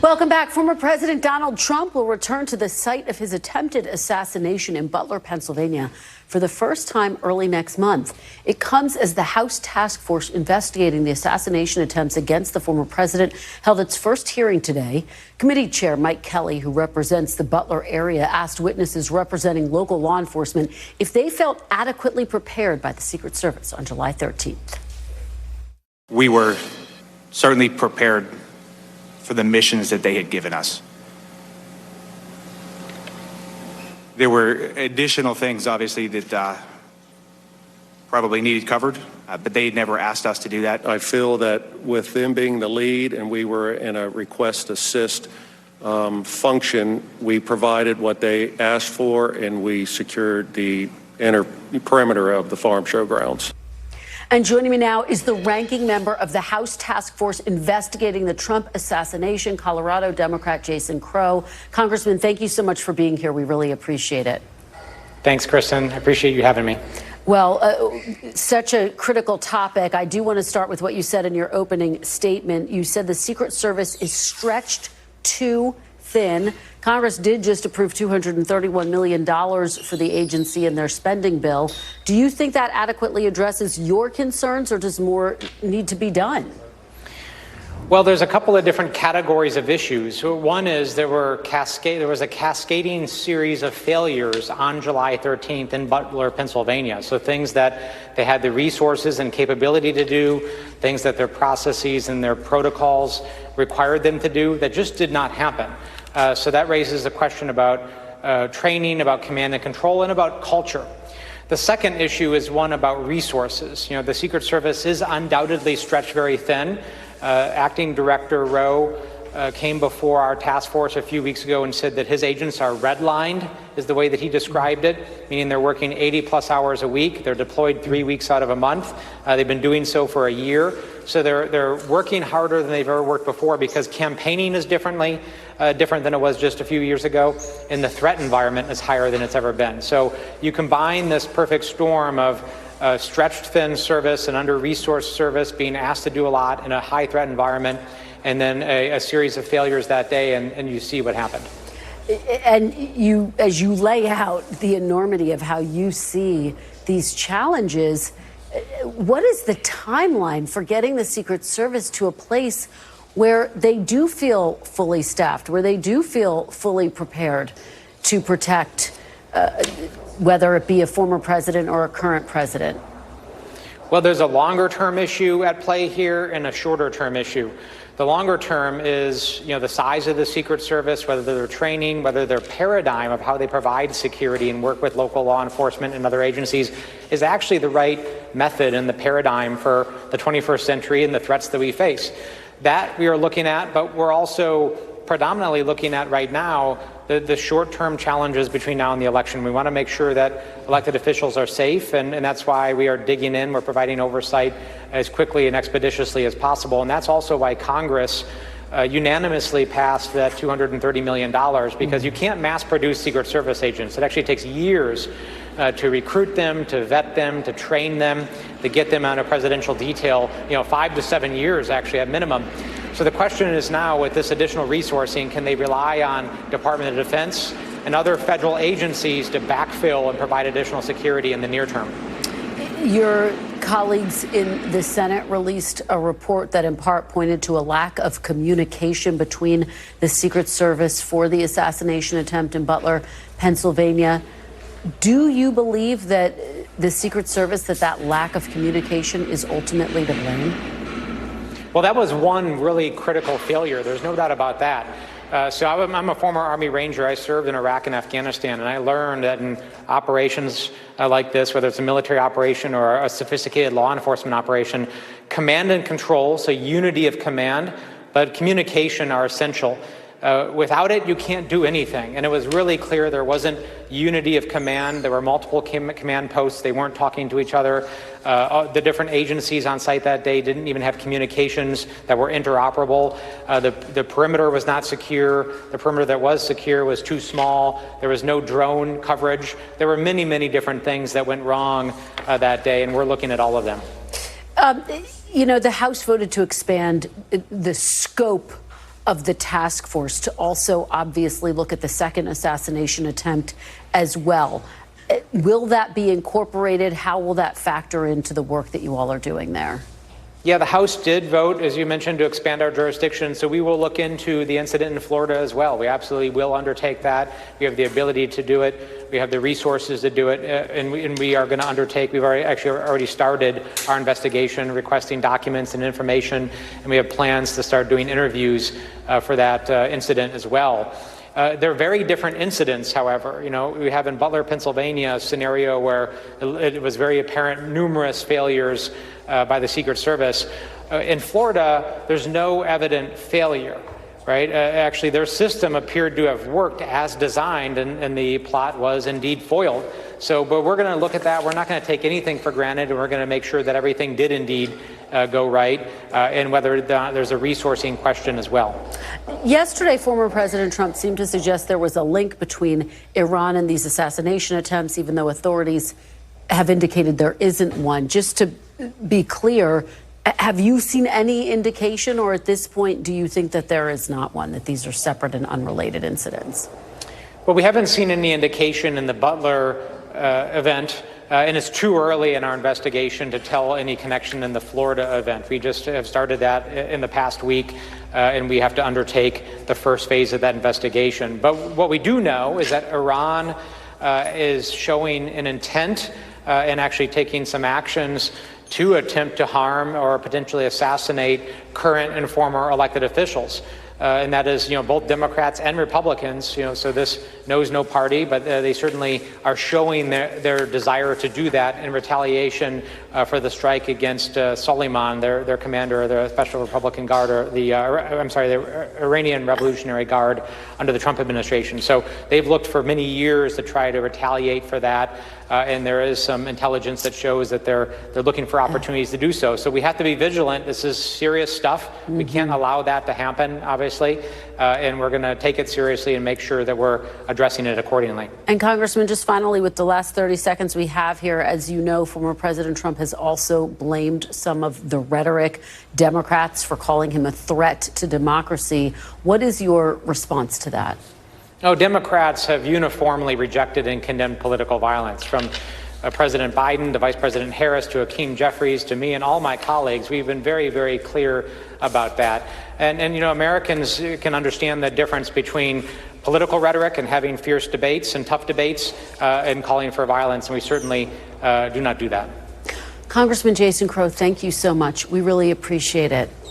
Welcome back. Former President Donald Trump will return to the site of his attempted assassination in Butler, Pennsylvania, for the first time early next month. It comes as the House task force investigating the assassination attempts against the former president held its first hearing today. Committee Chair Mike Kelly, who represents the Butler area, asked witnesses representing local law enforcement if they felt adequately prepared by the Secret Service on July 13th. We were certainly prepared for the missions that they had given us. There were additional things, obviously, that probably needed covered, but they never asked us to do that. I feel that with them being the lead and we were in a request assist function, we provided what they asked for and we secured the inner perimeter of the farm show grounds. And joining me now is the ranking member of the House task force investigating the Trump assassination, Colorado Democrat Jason Crow. Congressman, thank you so much for being here. We really appreciate it. Thanks, Kristen. I appreciate you having me. Well, such a critical topic. I do want to start with what you said in your opening statement. You said the Secret Service is stretched too thin. Congress did just approve $231 million for the agency in their spending bill. Do you think that adequately addresses your concerns, or does more need to be done? Well, there's a couple of different categories of issues. One is there was a cascading series of failures on July 13th in Butler, Pennsylvania. So things that they had the resources and capability to do, things that their processes and their protocols required them to do that just did not happen. So that raises the question about training, about command and control, and about culture. The second issue is one about resources. You know, the Secret Service is undoubtedly stretched very thin. Acting Director Rowe came before our task force a few weeks ago and said that his agents are redlined, is the way that he described it, meaning they're working 80-plus hours a week. They're deployed 3 weeks out of a month. They've been doing so for a year. So they're working harder than they've ever worked before because campaigning is different than it was just a few years ago, and the threat environment is higher than it's ever been. So you combine this perfect storm of stretched thin service and under-resourced service being asked to do a lot in a high-threat environment, and then a series of failures that day, and you see what happened. And you, as you lay out the enormity of how you see these challenges, what is the timeline for getting the Secret Service to a place where they do feel fully staffed, where they do feel fully prepared to protect, whether it be a former president or a current president? Well, there's a longer-term issue at play here and a shorter-term issue. The longer term is, the size of the Secret Service, whether they're training, whether their paradigm of how they provide security and work with local law enforcement and other agencies is actually the right method and the paradigm for the 21st century and the threats that we face. That we are looking at, but we're also predominantly looking at right now the short-term challenges between now and the election. We want to make sure that elected officials are safe, and that's why we are digging in. We're providing oversight as quickly and expeditiously as possible, and that's also why Congress unanimously passed that $230 million, because you can't mass-produce Secret Service agents. It actually takes years to recruit them, to vet them, to train them, to get them on a presidential detail, 5 to 7 years actually at minimum. So the question is now, with this additional resourcing, can they rely on Department of Defense and other federal agencies to backfill and provide additional security in the near term? Your colleagues in the Senate released a report that in part pointed to a lack of communication between the Secret Service for the assassination attempt in Butler, Pennsylvania. Do you believe that the Secret Service, that lack of communication is ultimately to blame? Well, that was one really critical failure. There's no doubt about that. So I'm a former Army Ranger. I served in Iraq and Afghanistan, and I learned that in operations like this, whether it's a military operation or a sophisticated law enforcement operation, command and control, so unity of command, but communication are essential. Without it, you can't do anything. And it was really clear there wasn't unity of command. There were multiple command posts. They weren't talking to each other. The different agencies on site that day didn't even have communications that were interoperable. The perimeter was not secure. The perimeter that was secure was too small. There was no drone coverage. There were many, many different things that went wrong that day, and we're looking at all of them. The House voted to expand the scope of the task force to also obviously look at the second assassination attempt as well. Will that be incorporated? How will that factor into the work that you all are doing there? Yeah, the House did vote, as you mentioned, to expand our jurisdiction, so we will look into the incident in Florida as well. We absolutely will undertake that. We have the ability to do it. We have the resources to do it, and we are going to undertake. We've already started our investigation, requesting documents and information, and we have plans to start doing interviews for that incident as well. They're very different incidents, however. You know, we have in Butler, Pennsylvania, a scenario where it was very apparent numerous failures by the Secret Service. In Florida, there's no evident failure, right? Actually, their system appeared to have worked as designed, and the plot was indeed foiled. So, but we're going to look at that. We're not going to take anything for granted, and we're going to make sure that everything did indeed go right, and whether there's a resourcing question as well. Yesterday, former President Trump seemed to suggest there was a link between Iran and these assassination attempts, even though authorities have indicated there isn't one. Just to be clear, have you seen any indication, or at this point, do you think that there is not one, that these are separate and unrelated incidents? Well, we haven't seen any indication in the Butler event, and it's too early in our investigation to tell any connection in the Florida event. We just have started that in the past week, and we have to undertake the first phase of that investigation. But what we do know is that Iran is showing an intent and actually taking some actions to attempt to harm or potentially assassinate current and former elected officials. And that is, both Democrats and Republicans, so this knows no party, but they certainly are showing their desire to do that in retaliation for the strike against Soleimani, their commander of the Special Republican Guard, or the Iranian Revolutionary Guard under the Trump administration. So they've looked for many years to try to retaliate for that. And there is some intelligence that shows that they're looking for opportunities to do so. So we have to be vigilant. This is serious stuff. Mm-hmm. We can't allow that to happen, obviously. And we're going to take it seriously and make sure that we're addressing it accordingly. And Congressman, just finally, with the last 30 seconds we have here, as you know, former President Trump has also blamed some of the rhetoric, Democrats, for calling him a threat to democracy. What is your response to that? No, Democrats have uniformly rejected and condemned political violence, from President Biden to Vice President Harris to Hakeem Jeffries to me and all my colleagues. We've been very, very clear about that. And Americans can understand the difference between political rhetoric and having fierce debates and tough debates and calling for violence, and we certainly do not do that. Congressman Jason Crow, thank you so much. We really appreciate it.